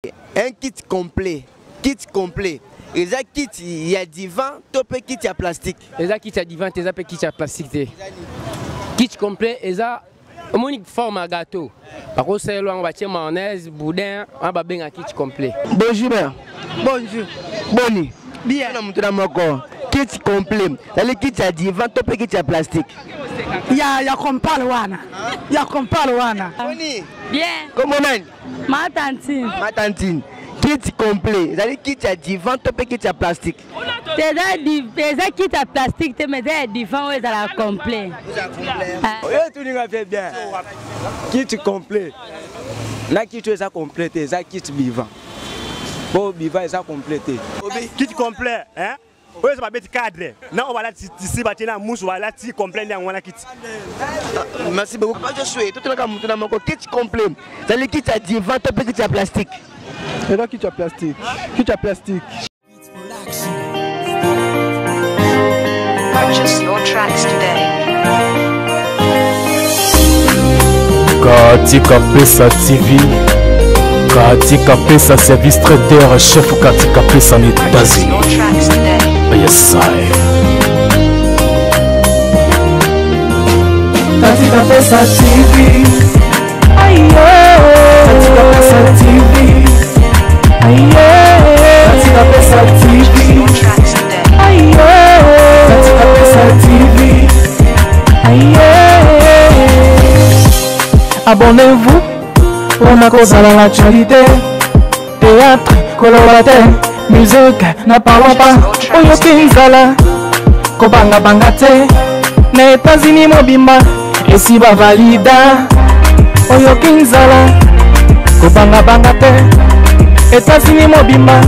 Un kit complet. Kit complet. Et ça kit il y a divan, top kit à plastique. Et ça kit à divan, et ça kit à plastique. Kit complet et ça monique forme à gâteau. Par contre c'est loin on va tirer mayonnaise, boudin, on va bien un kit complet. Bonjour. Bonjour. Boni. Bien. Kit complet. Le kit à divan, top kit à plastique. Ya compare wana. Ya compare wana. Boni. Bien. Comment on? Ma tantine. Ma tantine. Kit complet. Ça kit à divan, top kit à plastique. C'est ça kit à plastique, mais c'est divan ou ça complet. Tout le monde fait bien. Kit complet. La kit est complété, ça kit vivant. Pour vivant est complété. Kit complet, hein? Oui, c'est pas petit cadre. Non, on va là ici, bah tiens, mousse, on va là ti complet, on va kit. Merci beaucoup. Je suis tout le monde dans mon kit complet. Ça le kit à divan, top kit à plastique. Et là, kit à plastique. Kit à plastique. Purchase your tracks today. Katika Pesa TV, Katika Pesa Service Trader, chef Katika Pesa en États-Unis. Yes, I. Katika Pesa TV, aye. Katika Pesa TV, aye. Katika Pesa TV, aye. Katika Pesa TV, aye. Abonnez-vous pour ma cause à l'actualité. Théâtre, colorataire, musique, n'a pas Oyo Kinzala, Kobanga Bangate, na États-Unis mobimba, et si ba valida. Oyo Kinzala, Kobanga Bangate, États-Unis mobimba,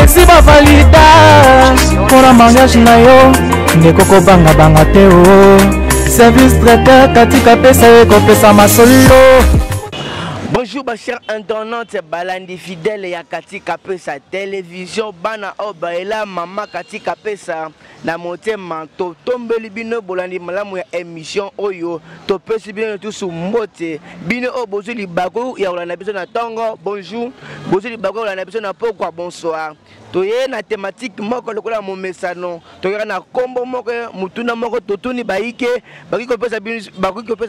et si ba valida. Pour la mariage na yo, ndeko Kobanga Bangate oh. Service traiteur Katika Pesa eko pesa masolo. Bonjour ma chère internaute balandi fidèle ya Katika Pesa télévision bana obaela mama Katika Pesa na motema to tombeli bino bolandi malamu ya émission oyo to pesi bino tous mbote bino o bozuli bako ya olanda biso na tongo bonjour bozuli bako olanda biso na pourquoi bonsoir. Toye na thématique moko lokola momesano toyera na kombo moko mutuna moko totuni baike bakiko pesa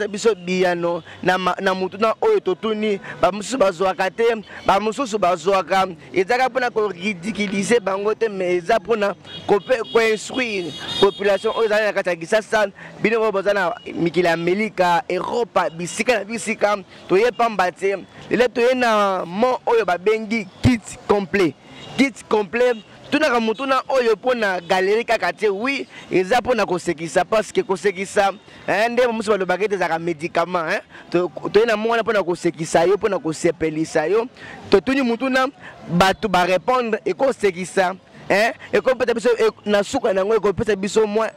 biso biyano na mutuna oyo totuni ba mususu bazwaka te ba mususu bazwaka ezaka pona ko ridiculiser bango te mais eza pona ko instruire population oyo zana kata gisasa bino bo bazana mikila Amerika Europa bisika na bisika toye pamba te lele toye na mo oyo babengi kit complet. Kit complet, tout na mutuna oyo pona galerie kaka te oui, eza pona kosekisa parce que kosekisa ndé musu balo bakete za médicament hein. To na mwana pona kosekisa yo pona kosepelisa yo. To tuni mutuna batu ba répondre et kosekisa hein et comme peut-être biso na suka na ngo ko peut-être biso moi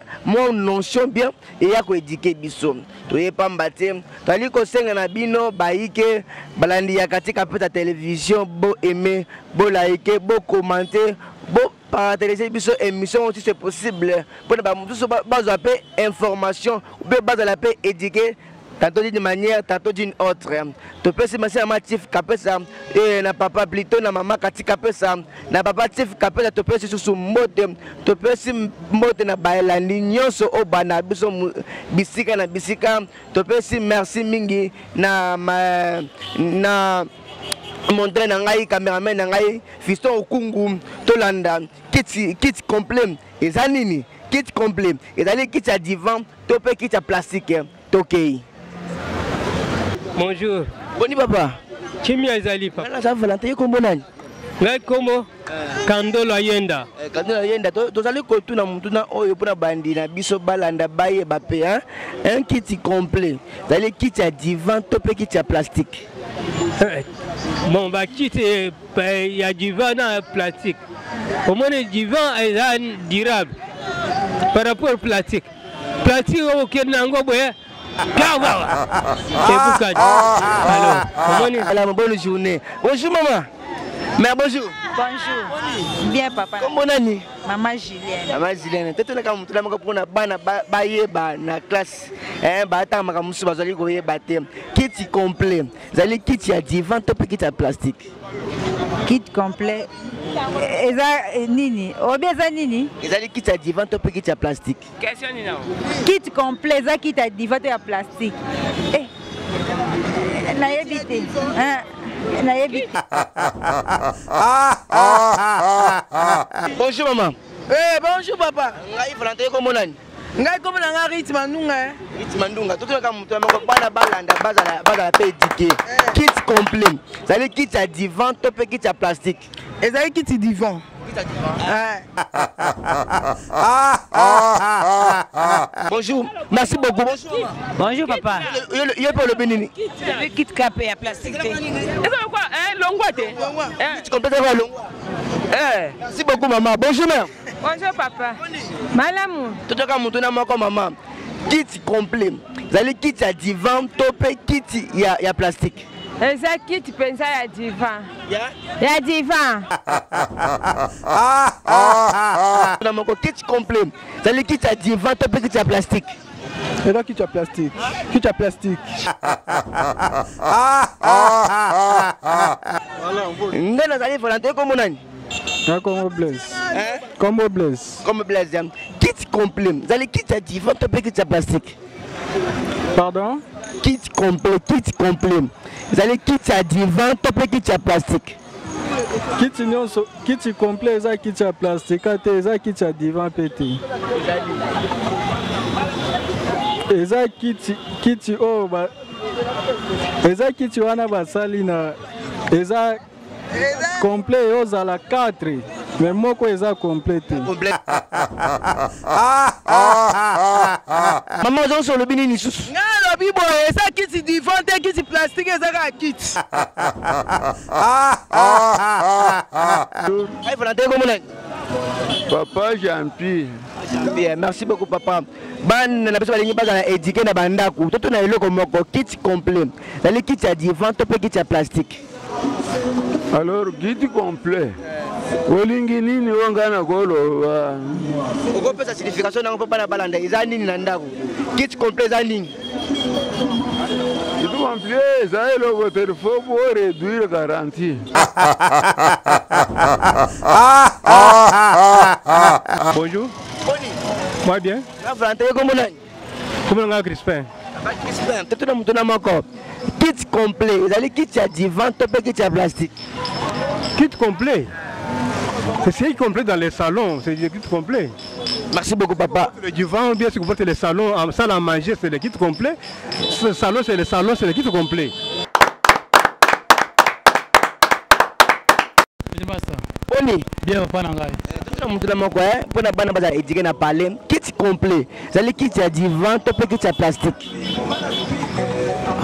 notion bien et ya ko éduquer biso. To ye pamba te, to ali ko senga na bino baike balandi ya Katika Pesa télévision bo aimer bo liker, beau commenter, beau partager biso émission si c'est possible. Pour ne pas besoin de information ou bien besoin de éduquer tantôt d'une manière, tantôt d'une autre. Tu peux se mettre à Matif Kapesa et na papa plutôt na maman Katika Pesa na papa Tif Kapesa tu peux se sous mode tu peux se mode na bailandi nyonso o bana biso bisika na bisika tu peux se merci mingi na montre na ngai cameraman na ngai Fiston Okungu tolanda kit complet ezanini kit complet ezali kit à divan to pe kit à plastique tokei. Bonjour. Boni papa. Chimia ezali papa. Ça Valentin kombo nani? Ngai kombo Kandolo Ayenda. Kandolo Ayenda tozali kotuna mutuna oyo pona bandi na biso balanda baye bape hein. Un kit complet. Ezali kit à divan to pe kit à plastique. Bon bah kit il y a divan en plastique. Au moins le divan est durable par rapport au plastique. Plastique au Kenango boye. Alors, bonne journée. Bonjour maman. Mère, bonjour. Bonjour. Bien papa. Comment nani? Maman Julienne. Maman Julienne. Tu es comme tu l'as pour na bana ba na classe. Ba ta maka musu bazali ko yeba te. Kit complet. Zali kit ya divan to kit ya plastique. Kit complet. Eza nini? Obi eza nini? Zali kit ya divan to kit ya plastique. Question ni na. Kit complet eza kit ya divan to ya plastique. Eh. Na yebite. Bonjour maman. Bonjour papa. Ngai Valentin comment nani? Ngai comme na rythme ndunga. Rythme ndunga. Tout comme mutu mako bana balanda bazala pe éduquer. Kit complet. Ça les kit à divan to pe kit à plastique. Et ça kit divan. Bonjour. Merci beaucoup. Bonjour papa. Il est pour le bénini. Kit capé à plastique. Est-ce quoi longwate? Tu comprends pas long? Merci beaucoup maman. Bonjour mère. Bonjour papa. Malamu. Tout comme mutu na mako maman. Kit complet. Ça les kit à divan to pe kit ya plastique. Eza kit pensa ya divan. Ya divan. Na moko kit complet. Ça les kit à divan to pe kit ya plastique. Et là, qui tu as plastique? Qui tu as plastique? Ngana zali Valentin comme nani? Comme Blaise. Comme Blaise. Comme Blaise. Kit complet. Zali kit à divan to pe kit ya plastique. Pardon? Kit complet. Vous allez quitter à divan, top kit à plastique. Kit complet, ça kit à plastique, ça kit à divan pété. Et ça kit oh bah. Et ça kit wana basalina. Et ça complet aux à la 4. Mais moi quoi ça complété. Maman on sur le béni sous. Ngalo bibo esa kit divan te kit plastique eza ka kit. Ay Valentin comment nani? Papa Jean-Pierre. Bien, merci beaucoup papa. Ban na beso balingi bazala éduquer na bandako. Toto na eloko moko kit complet. Dali kit ya divan to pe kit ya plastique. Alors kit complet. Olingi nini wangana kolo? Oko pesa signification na papa na balanda eza nini na ndako. Kit complet eza nini? Kit complet ça est le téléphone pour réduire garantie. Bonjour. Moi bien. Valentin comment nani? Comment on a Crispin? Crispin, tout le monde na moko. Kit complet, ezali kit ya divan to pe kit ya plastique. Kit complet. C'est ce qui est complet dans les salons, c'est le kit complet. Merci beaucoup papa. Le divan ou bien si vous portez les salons, en salle à manger, c'est le kit complet. Ce salon, c'est le kit complet. Oni bien papa nangai. Tout le monde na moko pour na bana baza éduquer na parler kit complet. Ezali kit ya divan to pe kit ya plastique.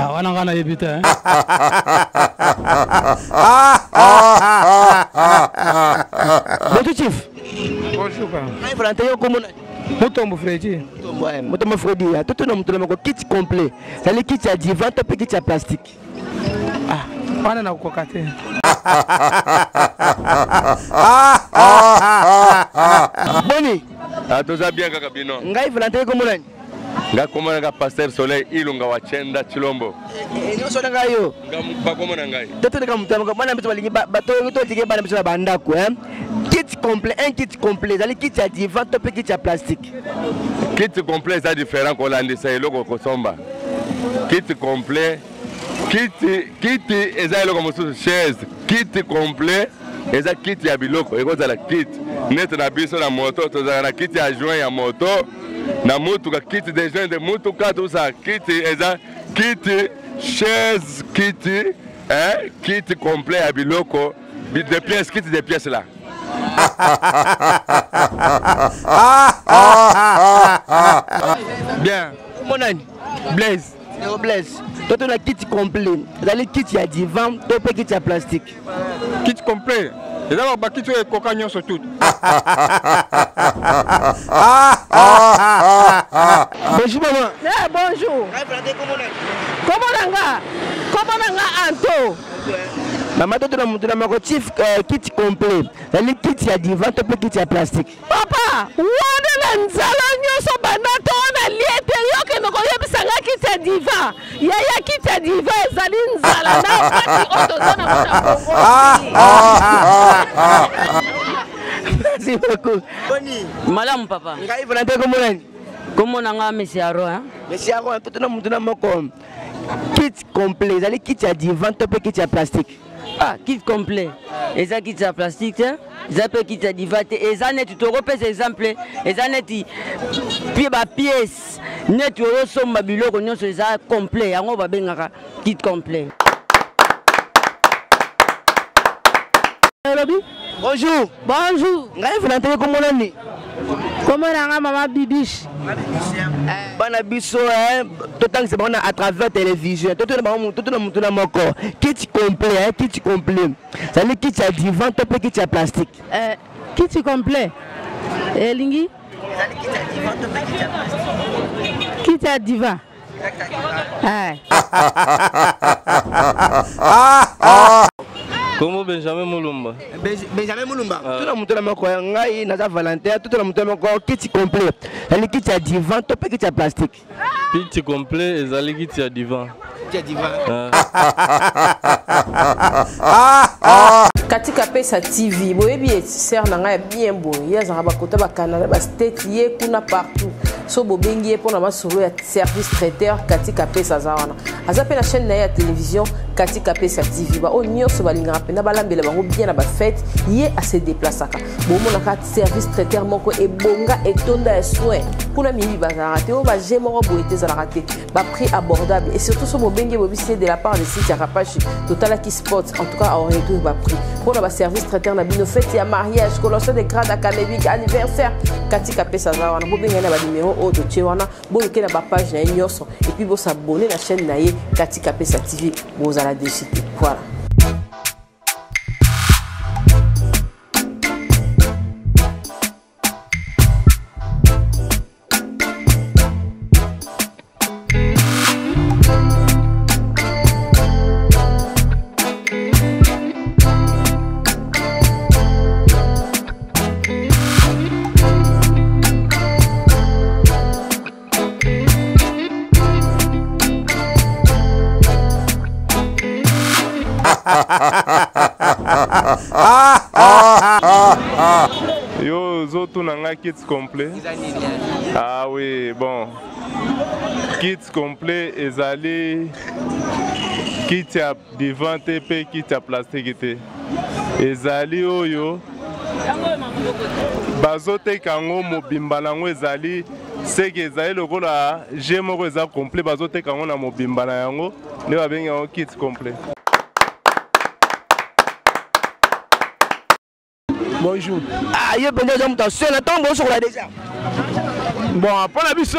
Ah wana ngana yebita Bonjour chief. Bonjour pa. Ay Valentin comment nani? Mutombo Fredi. Mutombo Fredi. Tout le monde na moko kit complet. Ezali kit ya divan to pe kit ya plastique. Ah wana na kokate. Boni. Atoza bien kaka bino. Ngai Valentin comment nani? Ngakoma nga Pasteur Soleil Ilunga wa Chenda Chilombo. Nyo so nga yo. Ngakoma na ngai. Toto nga mutama bana mbiso balingi bato to tige bana mbiso bandako Kit complet, un kit complet, zali kit ya divan to pe kit ya plastique. Kit complet ça différent ko landisa eloko ko somba. Kit complet. Kit eza eloko mosusu chaise. Kit complet eza kit ya biloko ekozala kit. Net na biso na moto tozala na kit ya joint ya moto. Na mutuka kit de joint de mutuka tout ça kit eza kit chaise kit complet à biloko de pièces kit de pièces là. Bien. Mon ami Blaise. Blaise. Toi tu as kit complet. Zali kit ya divan to pe kit ya plastique. Kit complet. Et là, on va quitter les cocagnons sur tout. Bonjour maman. Bonjour. Comment on a Anto? Maman, tu as un kit complet. C'est kit ya divan, tu peux kit ya plastique. Papa, wana nzala nyoso banato na liete yoke noko yebisanga kit ya divan. Yaya kit ya divan ezali nzala na kati otozana bana. Merci beaucoup. Madame papa. Ngai volonté comment nani? Comment nanga monsieur Aro hein? Monsieur Aro, tout na mutuna moko. Kit complet, ezali kit ya divan, tu peux kit ya plastique. Ah, kit complet. Eza kit ya plastique, eza pe kit ya divan, eza net to repese exemple, eza net pi ba pièce, net yo somba biloko nyonso eza complet, yango ba bengaka kit complet. Bonjour. Bonjour. Ngai volonté comment nani? Comment nanga maman Bibiche? Bana biso total c'est bon à travers télévision tout na mutuna moko kit complet kit complet ça le kit ya divan to pe kit ya plastique kit complet lingi kit ya divan to pe kit ya plastique kit ya divan Comment Benjamin Moulumba? Benjamin Moulumba. Tout le monde moko ngai na Valentin, tout le monde moko kit complet. Le kit ya divan to pe kit ya plastique. Kit complet ezali kit ya divan. Kit ya divan. Katika Pesa TV, boyebi ser nanga ya bien boy. Ya zanga bakota ba Canada ba state ye kuna partout. So bobengi ye pona masolo ya service traiteur Katika Pesa zawana. Azape la chaîne na ya télévision Katika Pesa TV ba onyo so balingara pena balambela bango bien na ba fête ye a se déplacer. Bomo na ka service traiteur moko e bonga et tonda ya soin. Kuna mibi bazara te o ba jemo boyete za la raté. Ba prix abordable et surtout so bobengi bobi c'est de la part de site Rapachi Total qui spot en tout cas on retrouve ba prix. Pour le service traiteur na bino fête ya mariage, colloque de grade académique, anniversaire Katika Pesa zawana. Bobenga na ba numéro o de Chewana, boyoke na ba page na nyoso et puis bo s'abonner la chaîne na ye Katika Pesa TV bo za la déciter. Voilà. Yo, zoto nanga kit complet. Ah oui, bon. Kit complet ezali kit ya divan te pe kit ya plastique te. Ezali oyo bazote kango mobimba nango ezali seke ezali lokola je moko eza complet bazote kango na mobimba na yango ne babengi yango kit complet. Bonjour. Ah, il y a bien des hommes dans seul temps, bon sur la déjà. Bon, pour la biso,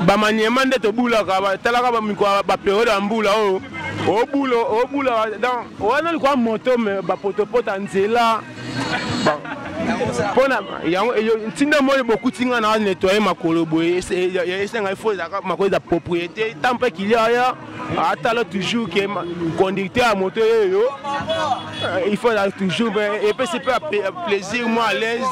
bamaniement de te boula, talaka ba période en boula, au boula, dans, on a le quoi moto, mais ba potopoto en zela. Pona, tinda moi beaucoup tinga na nettoyer ma colobo, il faut ma cause de propriété, tant pas qu'il y a, attends toujours que conducteur à moto, il faut toujours, et puis c'est pas plaisir, moi à l'aise,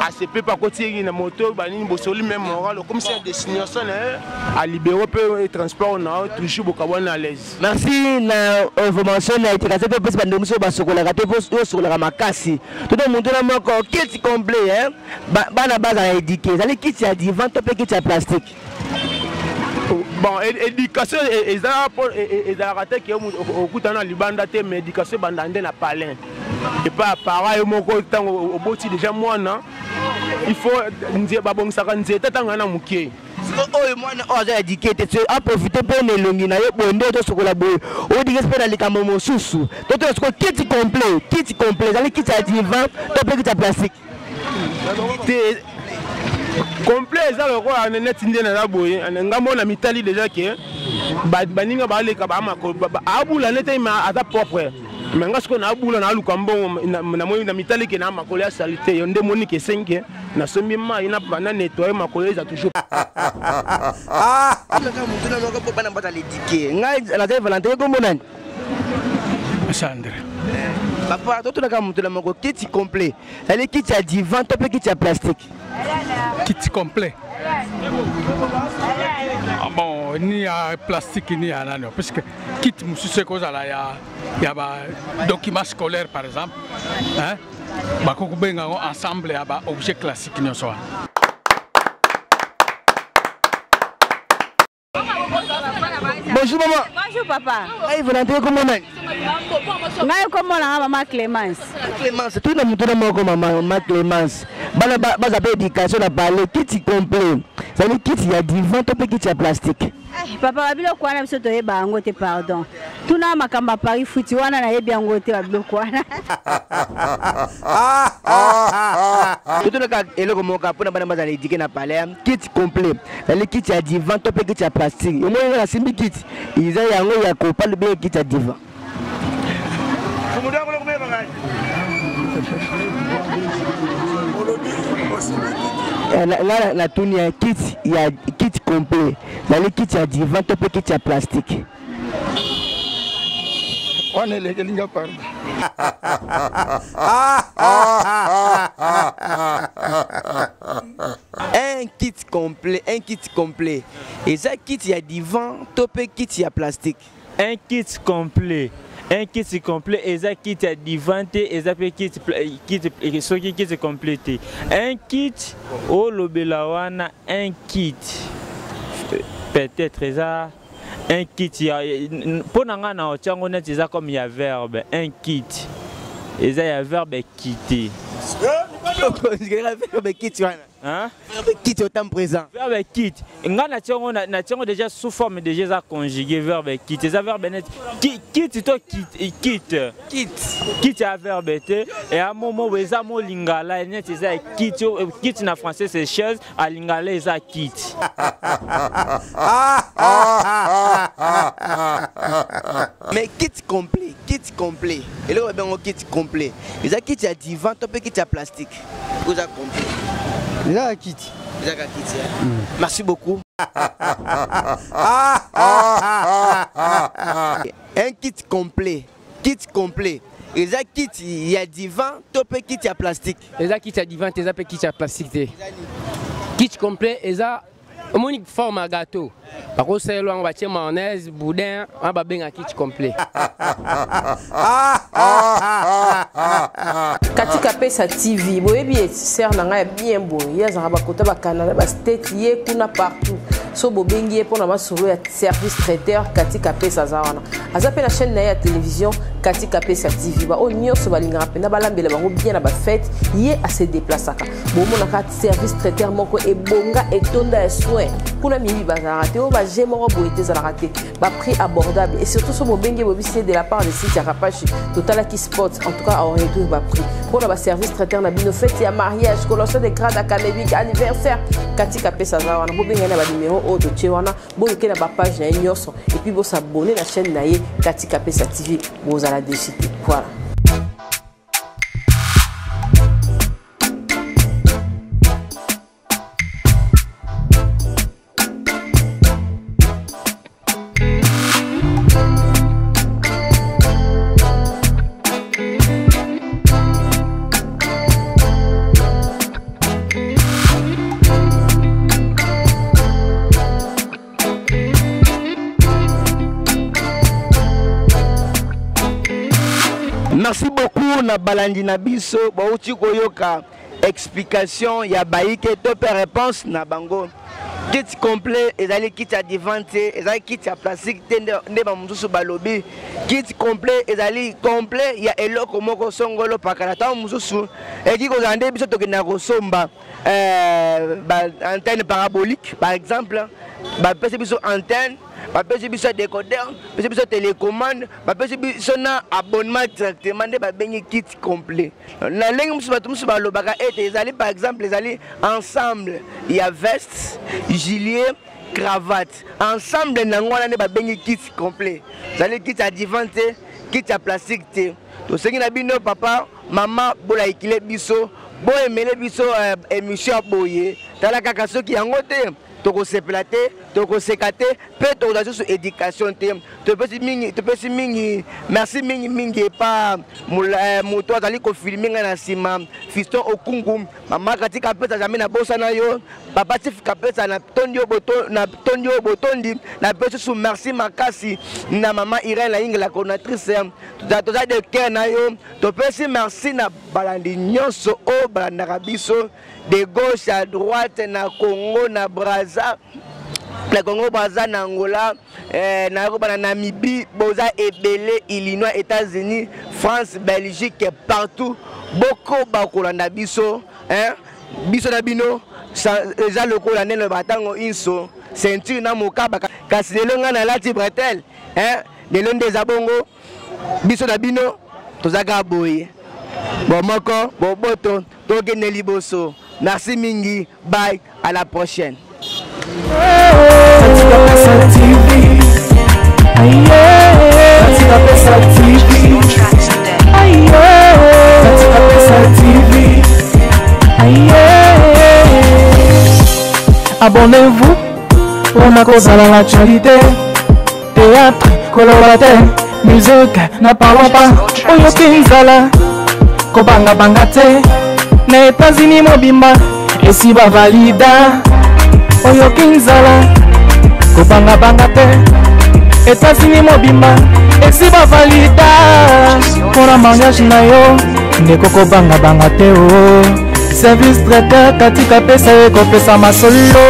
à ce peu par côté de moto, banine bossoli même moral, comme c'est destination à libérer le transport, on a toujours beaucoup à l'aise. Merci, la information a été cassée, parce que nous sommes sur la gâteau, sur la makasi. Tout le monde a encore kit complet, hein? Bana base à éduquer. Vous allez quitter à divan, top et à plastique. Bon, éducation, et ça, raté qui est au coup de Libanda, mais éducation, bandande na palin. Et pas pareil, mon côté, au bout déjà moi, non? Il faut dire, bon, ça quand c'est tant qu'on a mouqué. Oh, moi, j'ai éduqué, tu as profité pour les longues, pour une autre collaborer. On dit que c'est les camomo sous-sous. Donc, tu as kit complet, vous allez quitter à divan, top et à plastique. Complet ça le roi en net indien na boye ngambo na mitali déjà que baninga ba le ka ba makolo abula nete ma ata propre mais ngasko na abula na lukambo na moyi na mitali ke na makolo ya salité yonde monique 5 na sombi ma ina bana nettoyer makolo za toujours ngai la Valentin comme nani Sandra. Papa, toi, tu as un kit complet. Elle est kit à divan, tu peux kit à plastique. Kit complet. Ah bon, ni à plastique ni à nano. Parce que kit, c'est quoi ça là? Il y a des documents scolaires par exemple. Hein? Bah, qu'on peut ensemble, il y a des objets classiques. Bonjour maman. Bonjour papa. Hey, vous l'entendez comment on est? Comment on a maman Clémence? Clémence, tout le monde est maman Clémence. Bas à éducation, on a parlé kit complet. Ça veut dire kit il y a divan, tu peux kit à plastique. Papa, babilo kwa na biso toyeba yango te pardon. Tuna makamba Paris futi wana na yebi yango te babilo kwa na. Tout le cas eloko moka pona bana bazali éduquer na palais kit complet. Le kit ya divan to pe kit ya plastique. Yo mo na simbi kit. Iza yango ya ko pas le bien kit ya divan. La tourne kit, il y a kit complet. Dans le kit, il y a divan, tu peux kit, il y a plastique. On est les gars, pardon. Un kit complet. Et ça, kit, il y a divan, tu peux kit, il y a plastique. Un kit complet. Et ça kit à divanté et ça peut kit complété. Un kit au lobelawana, un kit peut-être ça un kit pour nanga na ochango net ça comme il y a verbe un kit et ça il y a verbe quitter. Verbe kit hein? Verbe kit au temps présent. Verbe kit. Nga na tchango déjà sous forme de déjà conjugué verbe kit. Ça verbe net kit to kit a verbe te et à moment où ça mo lingala net ça kit na français c'est chaise à lingala ça kit. Mais kit complet. Et là on a kit complet. Les a kit à divan, tu peux kit à plastique. Vous a complet. Là, kit. Merci beaucoup. Un kit complet. Et ça kit, il y a divan, tu peux kit à plastique. Et ça kit à divan, tu peux kit à plastique. Kit complet, et ça, on a une forme à gâteau. Par contre, c'est loin, on va tirer mayonnaise, boudin, on va bien un kit complet. Katika Pesa TV, boyebi ser nanga bien bon. Ya zanga kota ba Canada ba state ye kuna partout. So bobengi pour na masolo ya service traiteur Katika Pesa zawana. Azape la chaîne na ya télévision Katika Pesa TV. Ba o nyoso balinga pena balambela bango bien na ba fête ye a se déplaçaka. Bomo na service traiteur moko e bonga et tonda e soin. Kuna mibi bazara te o ba jemoro boete za raté. Ba prix abordable et surtout so bobengi bobisi de la part de site Rapachi Total Aki Sports en tout cas on réduit ba prix. Pour le service traiteur na bino fête ya mariage, colossal de grade académique, anniversaire, Katika Pesa zawana. Bo benga na ba numéro o de Chewana, bo ke na ba page na nyoso et puis bo s'abonner la chaîne na ye Katika Pesa TV, bo za la déciter. Voilà. Merci beaucoup na balandi na biso bauti koyoka explication ya baike top réponse na bango kit complet ezali kit ya divante ezali kit ya plastique nde ba mususu balobi kit complet ezali complet ya eloko moko songolo pakala ta mususu eki ko zande biso tokenda kosomba ba antenne parabolique par exemple ba pese biso antenne ba pese biso décodeur pese biso télécommande ba pese biso na abonnement directement nde ba bengi kit complet na lengi mususu batu mususu balobaka ete ezali par exemple ezali ensemble il y a veste gilet cravate ensemble nangwana nde ba bengi kit complet ezali kit ya divan te kit ya plastique te tosengi na bino papa mama bola ikile biso bo emele biso émission boye tala kaka soki yango te tokosepela te tokoseka te mpe tokozala susu éducation te topesi mingi merci mingi epa moto azali kofilme ngai na nsima Fiston Okungu mama katika pesa jamai na bosa na yo papa tifika pesa na tondi yo botondi na pesi susu merci makasi na mama Irène la Inge la coordinatrice toza de cœur na yo topesi merci na balandi nyonso o balandaka biso de gauche à droite na Congo na Brazza na Congo Brazza na Angola na Namibie boza ebele Illinois États-Unis France Belgique partout boko bakolanda biso biso na bino eza lokola nene batango inso ceinture na mokaba kasi lelo nga na lati bretel lelo ndeza bongo biso na bino tozaka boye bomoko boboto tokende liboso. Merci mingi, bye, à la prochaine. Abonnez-vous pour ma cause à l'actualité. Théâtre, collaborateur, musique, n'a parlons pas. Oyo Kinzala, Kobanga Bangate. Na États-Unis mobimba esi ba valida Oyo Kinzala Kobanga banga te États-Unis mobimba esi ba valida Kona mariage na yo ndeko kobanga banga te o Service traiteur katika pesa ye kopesa masolo